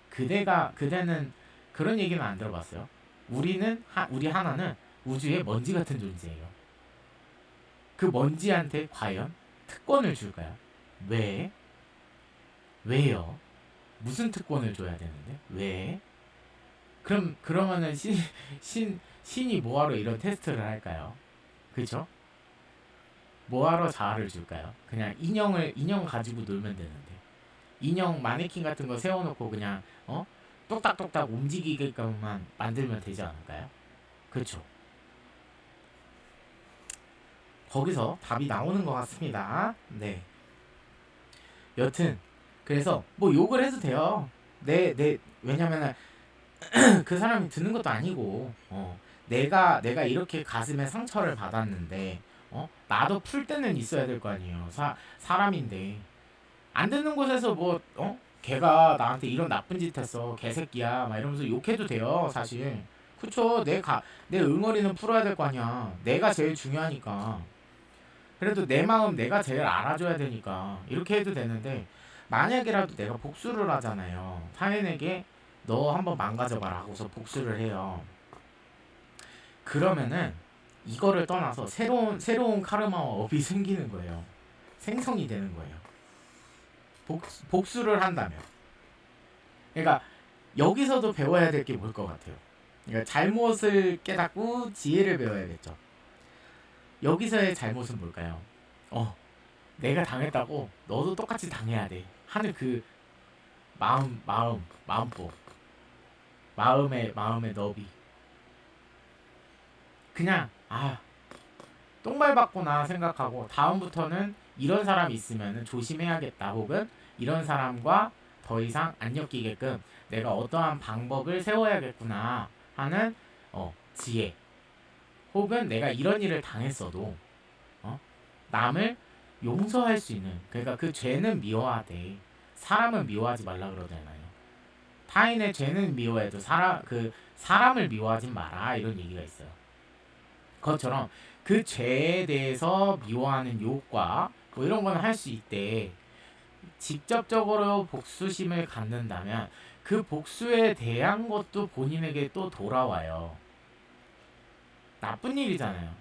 그대는 그런 얘기는 안 들어봤어요. 우리 하나는 우주의 먼지 같은 존재예요. 그 먼지한테 과연 특권을 줄까요? 왜? 왜요? 무슨 특권을 줘야 되는데? 왜? 그러면은 신이 뭐하러 이런 테스트를 할까요? 그죠? 뭐하러 자아를 줄까요? 그냥 인형 가지고 놀면 되는데. 인형 마네킹 같은 거 세워놓고 그냥 똑딱똑딱 움직이게끔만 만들면 되지 않을까요? 그렇죠. 거기서 답이 나오는 것 같습니다. 네. 여튼 그래서 뭐 욕을 해도 돼요. 왜냐면은 그 사람이 듣는 것도 아니고, 내가 이렇게 가슴에 상처를 받았는데, 나도 풀 때는 있어야 될 거 아니에요. 사람인데 안 듣는 곳에서 뭐 걔가 나한테 이런 나쁜 짓 했어, 개새끼야, 막 이러면서 욕해도 돼요, 사실. 그쵸? 내 응어리는 풀어야 될 거 아니야. 내가 제일 중요하니까. 그래도 내 마음 내가 제일 알아줘야 되니까 이렇게 해도 되는데, 만약이라도 내가 복수를 하잖아요. 타인에게 너 한번 망가져봐라 하고서 복수를 해요. 그러면은 이거를 떠나서 새로운 카르마와 업이 생기는 거예요. 생성이 되는 거예요. 복수를 한다면. 그러니까 여기서도 배워야 될 게 뭘 것 같아요. 그러니까 잘못을 깨닫고 지혜를 배워야겠죠. 여기서의 잘못은 뭘까요? 내가 당했다고 너도 똑같이 당해야 돼 하는 그 마음법, 마음의 너비. 그냥 똥 밟았구나 생각하고 다음부터는 이런 사람이 있으면 조심해야겠다, 혹은 이런 사람과 더 이상 안 엮이게끔 내가 어떠한 방법을 세워야겠구나 하는 지혜, 혹은 내가 이런 일을 당했어도 남을 용서할 수 있는, 그러니까 그 죄는 미워하되 사람은 미워하지 말라 그러잖아요. 타인의 죄는 미워해도 사람을 미워하지 마라, 이런 얘기가 있어요. 그것처럼 그 죄에 대해서 미워하는 욕과 뭐 이런 건 할 수 있대. 직접적으로 복수심을 갖는다면 그 복수에 대한 것도 본인에게 또 돌아와요. 나쁜 일이잖아요.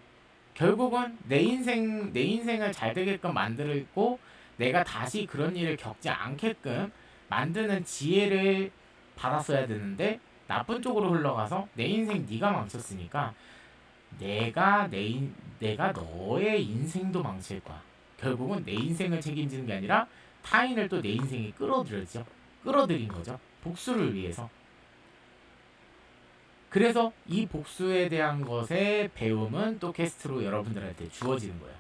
결국은 내 인생을 잘 되게끔 만들고 내가 다시 그런 일을 겪지 않게끔 만드는 지혜를 받았어야 되는데 나쁜 쪽으로 흘러가서 내 인생 네가 망쳤으니까 내가 너의 인생도 망칠 거야. 결국은 내 인생을 책임지는 게 아니라 타인을 또 내 인생에 끌어들인 거죠. 복수를 위해서. 그래서 이 복수에 대한 것의 배움은 또 퀘스트로 여러분들한테 주어지는 거예요.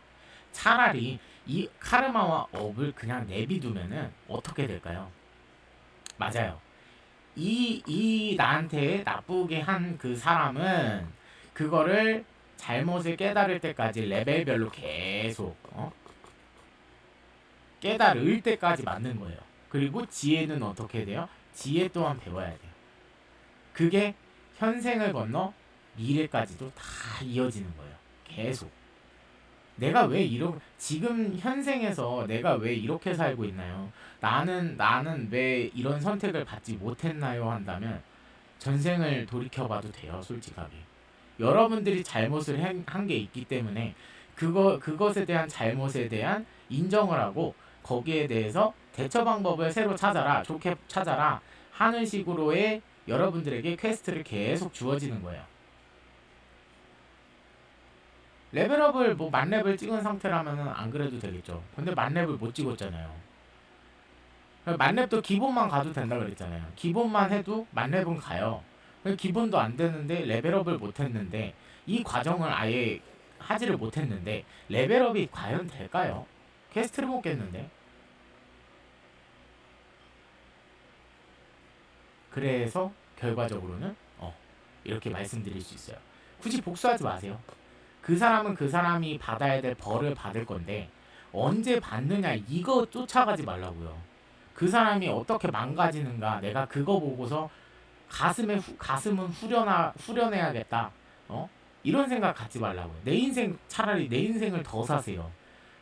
차라리 이 카르마와 업을 그냥 내비두면은 어떻게 될까요? 맞아요. 이 나한테 나쁘게 한 그 사람은 그거를 잘못을 깨달을 때까지 레벨별로 계속 깨달을 때까지 맞는 거예요. 그리고 지혜는 어떻게 돼요? 지혜 또한 배워야 돼요. 그게 현생을 건너 미래까지도 다 이어지는 거예요. 계속. 내가 왜 지금 현생에서 내가 왜 이렇게 살고 있나요? 나는 왜 이런 선택을 받지 못했나요? 한다면 전생을 돌이켜봐도 돼요, 솔직하게. 여러분들이 잘못을 한 게 있기 때문에 그것에 대한 잘못에 대한 인정을 하고 거기에 대해서 대처 방법을 새로 찾아라, 좋게 찾아라 하는 식으로의 여러분들에게 퀘스트를 계속 주어지는 거예요. 레벨업을 뭐 만렙을 찍은 상태라면은 안 그래도 되겠죠. 근데 만렙을 못 찍었잖아요. 만렙도 기본만 가도 된다 그랬잖아요. 기본만 해도 만렙은 가요. 기본도 안 되는데 레벨업을 못 했는데 이 과정을 아예 하지를 못했는데 레벨업이 과연 될까요? 퀘스트를 못 깼는데. 그래서 결과적으로는 이렇게 말씀드릴 수 있어요. 굳이 복수하지 마세요. 그 사람은 그 사람이 받아야 될 벌을 받을 건데 언제 받느냐 이거 쫓아가지 말라고요. 그 사람이 어떻게 망가지는가 내가 그거 보고서 가슴은 후련해야겠다. 이런 생각 갖지 말라고요. 차라리 내 인생을 더 사세요.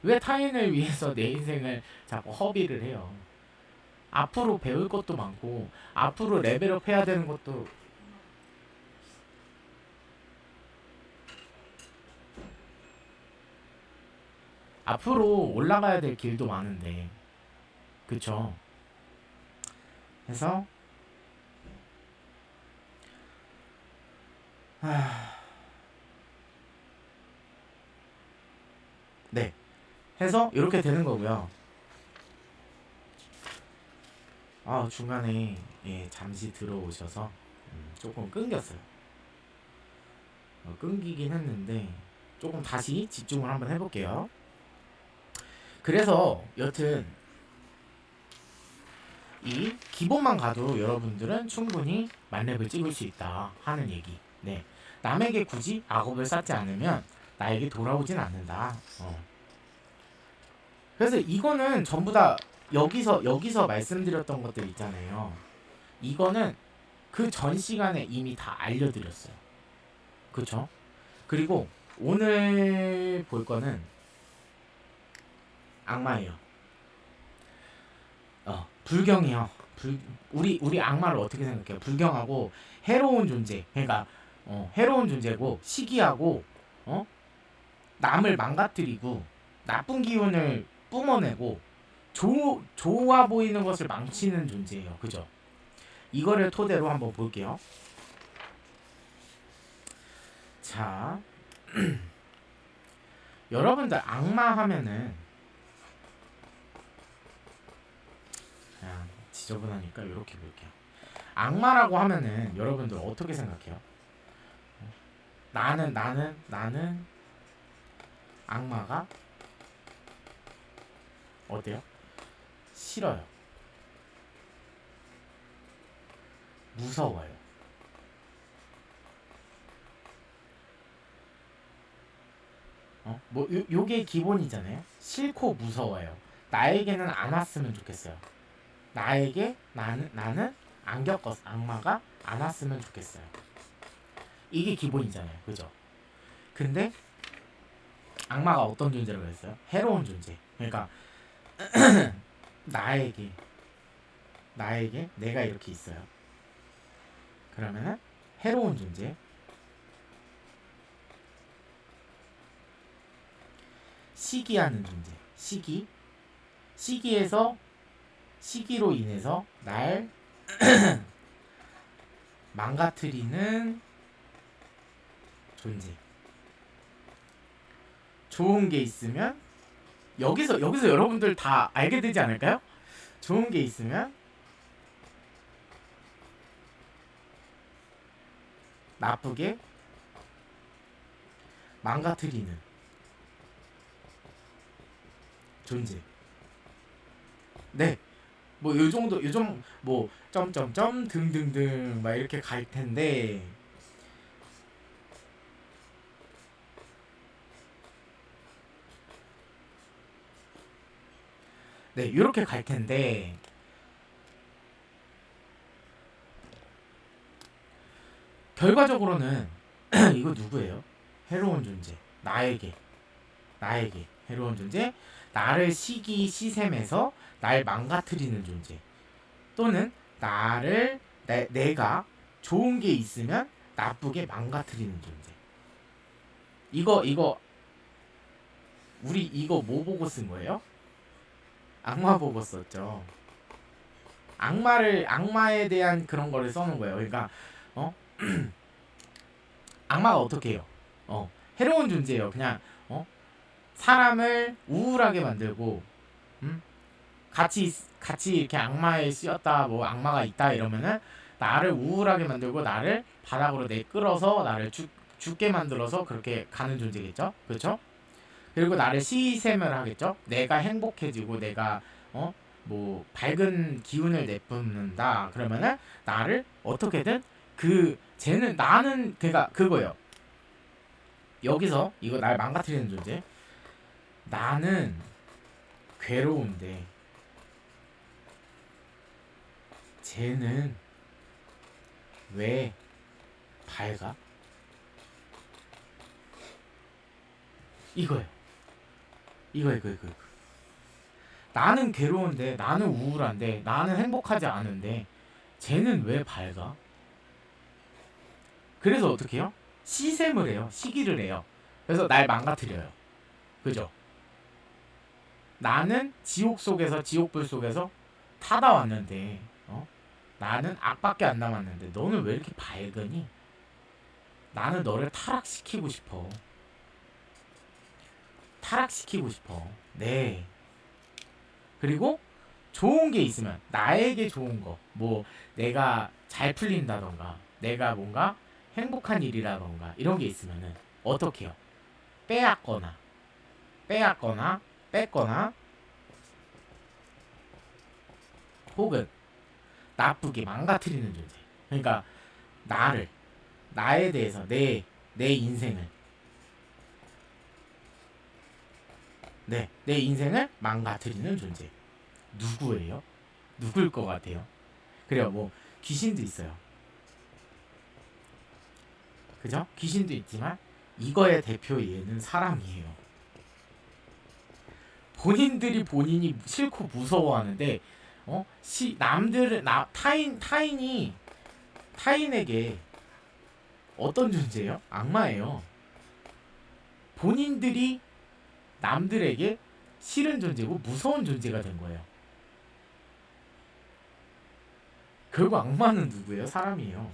왜 타인을 위해서 내 인생을 자꾸 허비를 해요? 앞으로 배울 것도 많고 앞으로 레벨업 해야 되는 것도 앞으로 올라가야 될 길도 많은데, 그쵸? 해서 네, 해서 이렇게 되는 거고요. 중간에 잠시 들어오셔서 조금 끊겼어요. 끊기긴 했는데 조금 다시 집중을 한번 해볼게요. 그래서 여튼 이 기본만 가도 여러분들은 충분히 만렙을 찍을 수 있다 하는 얘기. 네, 남에게 굳이 악업을 쌓지 않으면 나에게 돌아오진 않는다. 그래서 이거는 전부 다 여기서 말씀드렸던 것들 있잖아요. 이거는 그 전 시간에 이미 다 알려드렸어요. 그쵸? 그리고 오늘 볼 거는 악마예요. 불경이요. 우리 악마를 어떻게 생각해요? 불경하고 해로운 존재. 그러니까 해로운 존재고 시기하고 남을 망가뜨리고 나쁜 기운을 뿜어내고 좋아 보이는 것을 망치는 존재예요. 그죠? 이거를 토대로 한번 볼게요. 자, 여러분들 악마 하면은 그냥 지저분하니까 이렇게 볼게요. 악마라고 하면은 여러분들 어떻게 생각해요? 나는 악마가 어때요? 싫어요. 무서워요. 뭐 요게 기본이잖아요. 싫고 무서워요. 나에게는 안 왔으면 좋겠어요. 나는 안 겪었어. 악마가 안 왔으면 좋겠어요. 이게 기본이잖아요. 그죠? 근데 악마가 어떤 존재라고 했어요? 해로운 존재. 그러니까 나에게 내가 이렇게 있어요. 그러면은 해로운 존재. 시기하는 존재. 시기로 인해서 날 망가뜨리는 존재. 좋은 게 있으면 여기서 여러분들 다 알게 되지 않을까요? 좋은 게 있으면 나쁘게 망가뜨리는 존재. 네. 뭐 요즘 뭐 점점점 등등등 막 이렇게 갈 텐데 네, 이렇게 갈 텐데 결과적으로는 이거 누구예요? 해로운 존재. 나에게 해로운 존재. 나를 시샘에서 날 망가뜨리는 존재. 또는 내가 좋은 게 있으면 나쁘게 망가뜨리는 존재. 우리 이거 뭐 보고 쓴 거예요? 악마 보고 썼죠. 악마에 대한 그런 거를 써놓은 거예요. 그러니까 악마가 어떻게 해요? 해로운 존재예요. 그냥 사람을 우울하게 만들고 같이 이렇게 악마에 씌었다, 뭐 악마가 있다 이러면은 나를 우울하게 만들고 나를 바닥으로 내끌어서 나를 죽게 만들어서 그렇게 가는 존재겠죠, 그렇죠? 그리고 나를 시샘을 하겠죠. 내가 행복해지고 내가 뭐 밝은 기운을 내뿜는다. 그러면은 나를 어떻게든 나는 그러니까 그거예요. 여기서 이거 날 망가뜨리는 존재. 나는 괴로운데 쟤는 왜 밝아? 이거예요. 이거. 나는 괴로운데, 나는 우울한데, 나는 행복하지 않은데, 쟤는 왜 밝아? 그래서 어떻게 해요? 시샘을 해요. 시기를 해요. 그래서 날 망가뜨려요. 그죠? 나는 지옥불 속에서 타다 왔는데, 나는 악밖에 안 남았는데, 너는 왜 이렇게 밝으니? 나는 너를 타락시키고 싶어. 네. 그리고 좋은 게 있으면 나에게 좋은 거, 뭐 내가 잘 풀린다던가 내가 뭔가 행복한 일이라던가 이런 게 있으면은 어떻게 해요? 빼앗거나 뺏거나 혹은 나쁘게 망가뜨리는 존재. 그러니까 나에 대해서 내 인생을 내 인생을 망가뜨리는 존재. 누구예요? 누굴 것 같아요? 그래요, 뭐 귀신도 있어요. 그죠? 귀신도 있지만 이거의 대표 예는 사람이에요. 본인이 싫고 무서워하는데 타인에게 어떤 존재예요? 악마예요. 본인들이 남들에게 싫은 존재고 무서운 존재가 된 거예요. 결국 악마는 누구예요? 사람이에요.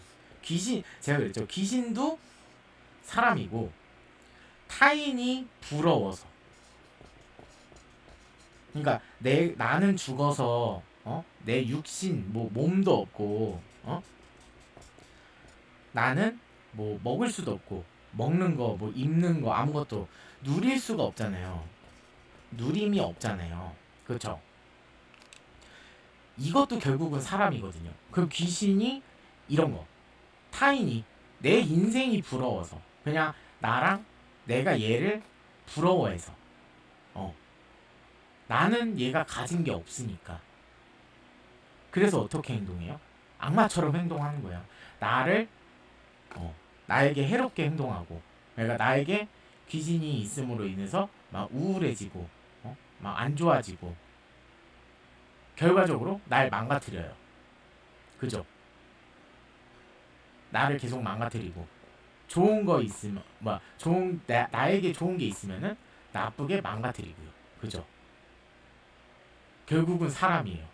제가 그랬죠. 귀신도 사람이고 타인이 부러워서. 그러니까 나는 죽어서 내 육신 뭐 몸도 없고 나는 뭐 먹을 수도 없고 먹는 거, 뭐 입는 거 아무것도 누릴 수가 없잖아요. 누림이 없잖아요. 그렇죠? 이것도 결국은 사람이거든요. 그럼 귀신이 이런 거, 타인이 내 인생이 부러워서 그냥 나랑 내가 얘를 부러워해서 나는 얘가 가진 게 없으니까 그래서 어떻게 행동해요? 악마처럼 행동하는 거예요. 나를 나에게 해롭게 행동하고 그러니까 나에게 귀신이 있음으로 인해서 막 우울해지고 막 안 좋아지고 결과적으로 날 망가뜨려요. 그죠? 나를 계속 망가뜨리고 좋은 거 있으면 뭐 좋은 나에게 좋은 게 있으면은 나쁘게 망가뜨리고요. 그죠? 결국은 사람이에요.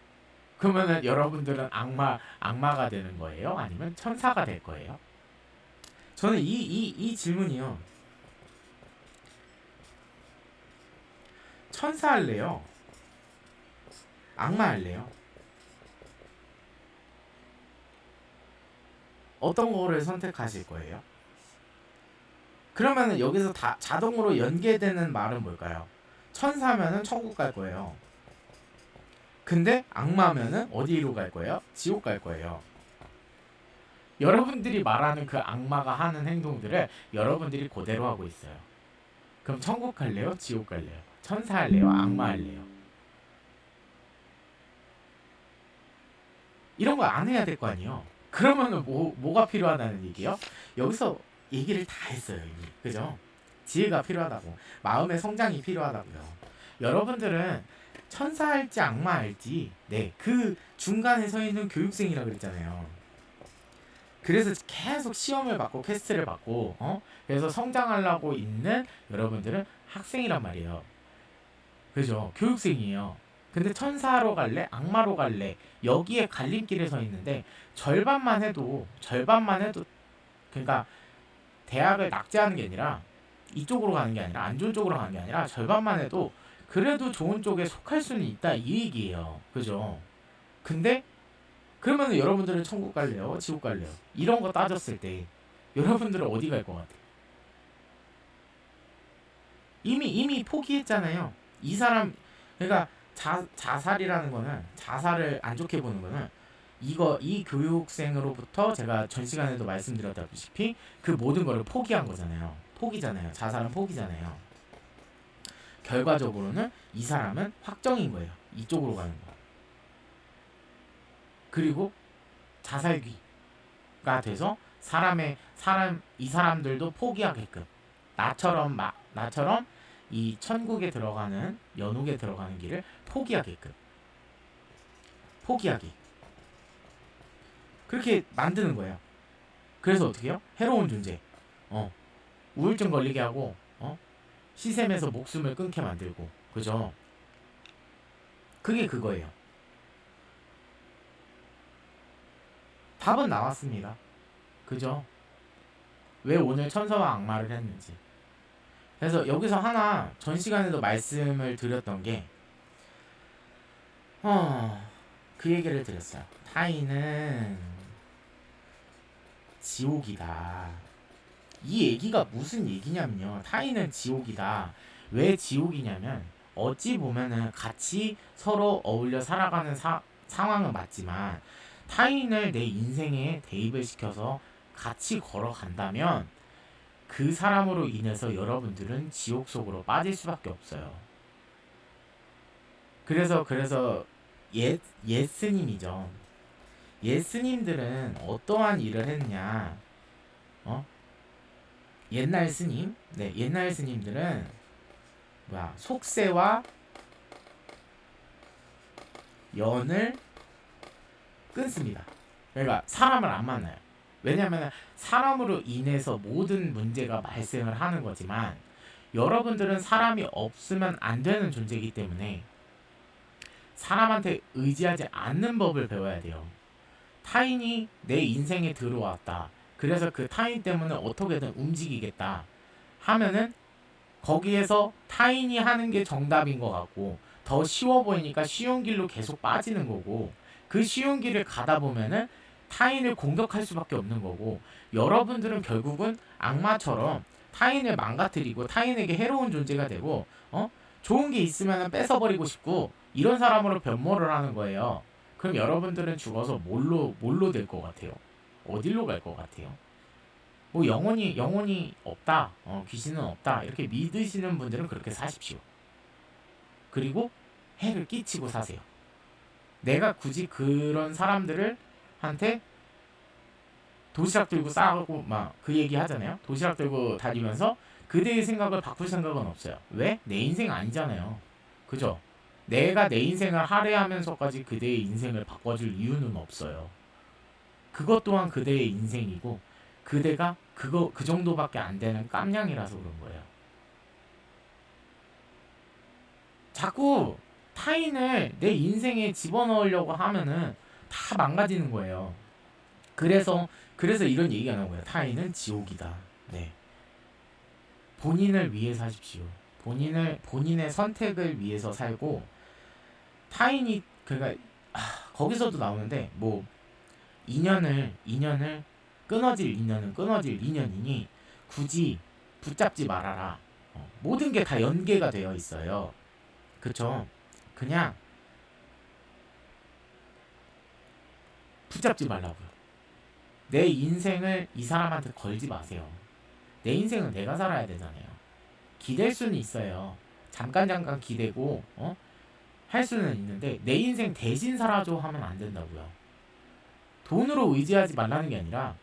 그러면은 여러분들은 악마가 되는 거예요? 아니면 천사가 될 거예요? 저는 이 질문이요. 천사 할래요? 악마 할래요? 어떤 거를 선택하실 거예요? 그러면은 여기서 다 자동으로 연계되는 말은 뭘까요? 천사면은 천국 갈 거예요. 근데 악마면은 어디로 갈 거예요? 지옥 갈 거예요. 여러분들이 말하는 그 악마가 하는 행동들을 여러분들이 그대로 하고 있어요. 그럼 천국 갈래요? 지옥 갈래요? 천사 할래요? 악마 할래요? 이런 거 안 해야 될 거 아니에요. 그러면은 뭐가 필요하다는 얘기요? 여기서 얘기를 다 했어요 이미. 그죠? 지혜가 필요하다고. 마음의 성장이 필요하다고요. 여러분들은 천사 할지 악마 할지 그 중간에 서 있는 교육생이라 그랬잖아요. 그래서 계속 시험을 받고 퀘스트를 받고 그래서 성장하려고 있는 여러분들은 학생이란 말이에요. 그죠? 교육생이에요. 근데 천사로 갈래? 악마로 갈래? 여기에 갈림길에 서 있는데 절반만 해도 그러니까 대학을 낙제하는 게 아니라 이쪽으로 가는 게 아니라 안 좋은 쪽으로 가는 게 아니라 절반만 해도 그래도 좋은 쪽에 속할 수는 있다 이 얘기예요. 그죠? 근데 그러면 여러분들은 천국 갈래요? 지옥 갈래요? 이런 거 따졌을 때 여러분들은 어디 갈 것 같아요? 이미 포기했잖아요. 이 사람 그러니까 자살이라는 거는 자살을 안 좋게 보는 거는 이 교육생으로부터 제가 전 시간에도 말씀드렸다시피 그 모든 거를 포기한 거잖아요. 포기잖아요. 자살은 포기잖아요. 결과적으로는 이 사람은 확정인 거예요. 이쪽으로 가는 거. 그리고 자살귀가 돼서 이 사람들도 포기하게끔 나처럼 이 천국에 들어가는 연옥에 들어가는 길을 포기하게끔 포기하게 그렇게 만드는 거예요. 그래서 어떻게 해요? 해로운 존재 우울증 걸리게 하고 시샘에서 목숨을 끊게 만들고 그죠? 그게 그거예요. 답은 나왔습니다. 그죠? 왜 오늘 천사와 악마를 했는지. 그래서 여기서 하나 전 시간에도 말씀을 드렸던 게 그 얘기를 드렸어요. 타인은 지옥이다. 이 얘기가 무슨 얘기냐면요. 타인은 지옥이다. 왜 지옥이냐면 어찌 보면은 같이 서로 어울려 살아가는 상황은 맞지만 타인을 내 인생에 대입을 시켜서 같이 걸어간다면 그 사람으로 인해서 여러분들은 지옥 속으로 빠질 수밖에 없어요. 그래서 예스님이죠. 예스님들은 어떠한 일을 했냐? 옛날 스님, 옛날 스님들은 속세와 연을 끊습니다. 그러니까 사람을 안 만나요. 왜냐하면 사람으로 인해서 모든 문제가 발생을 하는 거지만 여러분들은 사람이 없으면 안 되는 존재이기 때문에 사람한테 의지하지 않는 법을 배워야 돼요. 타인이 내 인생에 들어왔다. 그래서 그 타인 때문에 어떻게든 움직이겠다 하면은 거기에서 타인이 하는 게 정답인 것 같고 더 쉬워 보이니까 쉬운 길로 계속 빠지는 거고 그 쉬운 길을 가다 보면은 타인을 공격할 수밖에 없는 거고, 여러분들은 결국은 악마처럼 타인을 망가뜨리고 타인에게 해로운 존재가 되고, 좋은 게 있으면 뺏어버리고 싶고, 이런 사람으로 변모를 하는 거예요. 그럼 여러분들은 죽어서 뭘로 될 것 같아요? 어디로 갈 것 같아요? 뭐 영혼이 없다, 귀신은 없다, 이렇게 믿으시는 분들은 그렇게 사십시오. 그리고 해를 끼치고 사세요. 내가 굳이 그런 사람들을 한테 도시락 들고 싸고 막 그 얘기 하잖아요. 도시락 들고 다니면서 그대의 생각을 바꿀 생각은 없어요. 왜? 내 인생 아니잖아요. 그죠? 내가 내 인생을 할애하면서까지 그대의 인생을 바꿔줄 이유는 없어요. 그것 또한 그대의 인생이고, 그대가 그 정도밖에 안 되는 깜냥이라서 그런 거예요. 자꾸 타인을 내 인생에 집어넣으려고 하면은 다 망가지는 거예요. 그래서 이런 얘기가 나온 거예요. 타인은 지옥이다. 네. 본인을 위해 사십시오. 본인의 선택을 위해서 살고, 타인이 그러니까 거기서도 나오는데, 뭐 인연을 끊어질 인연은 끊어질 인연이니 굳이 붙잡지 말아라. 모든 게 다 연계가 되어 있어요. 그쵸? 그냥 붙잡지 말라고요. 내 인생을 이 사람한테 걸지 마세요. 내 인생은 내가 살아야 되잖아요. 기댈 수는 있어요. 잠깐 기대고 할 수는 있는데, 내 인생 대신 살아줘 하면 안 된다고요. 돈으로 의지하지 말라는 게 아니라,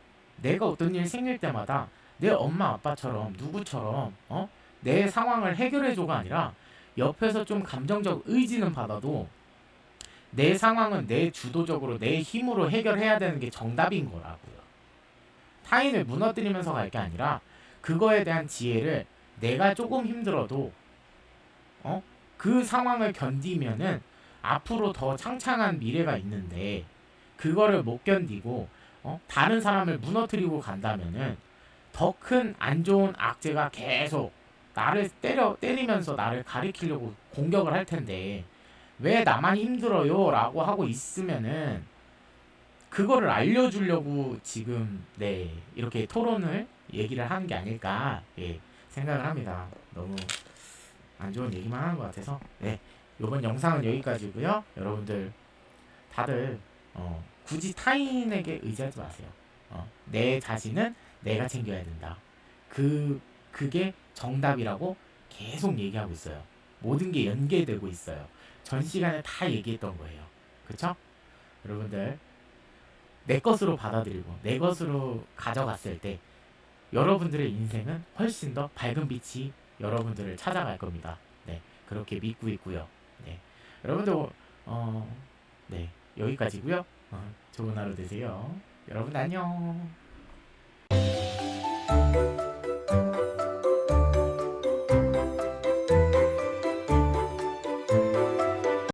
내가 어떤 일 생길 때마다 내 엄마 아빠처럼 누구처럼 내 상황을 해결해줘가 아니라, 옆에서 좀 감정적 의지는 받아도 내 상황은 내 주도적으로 내 힘으로 해결해야 되는 게 정답인 거라고요. 타인을 무너뜨리면서 갈 게 아니라, 그거에 대한 지혜를, 내가 조금 힘들어도 그 상황을 견디면은 앞으로 더 창창한 미래가 있는데, 그거를 못 견디고 다른 사람을 무너뜨리고 간다면은 더 큰 안 좋은 악재가 계속 나를 때리면서 나를 가리키려고 공격을 할 텐데, 왜 나만 힘들어요? 라고 하고 있으면은 그거를 알려주려고 지금 이렇게 토론을 얘기를 하는 게 아닐까 생각을 합니다. 너무 안 좋은 얘기만 하는 것 같아서 이번 영상은 여기까지고요. 여러분들 다들 굳이 타인에게 의지하지 마세요. 내 자신은 내가 챙겨야 된다. 그게 정답이라고 계속 얘기하고 있어요. 모든 게 연계되고 있어요. 전 시간에 다 얘기했던 거예요. 그쵸? 여러분들 내 것으로 받아들이고 내 것으로 가져갔을 때, 여러분들의 인생은 훨씬 더 밝은 빛이 여러분들을 찾아갈 겁니다. 그렇게 믿고 있고요. 여러분들 여기까지고요. 좋은 하루 되세요. 여러분 안녕.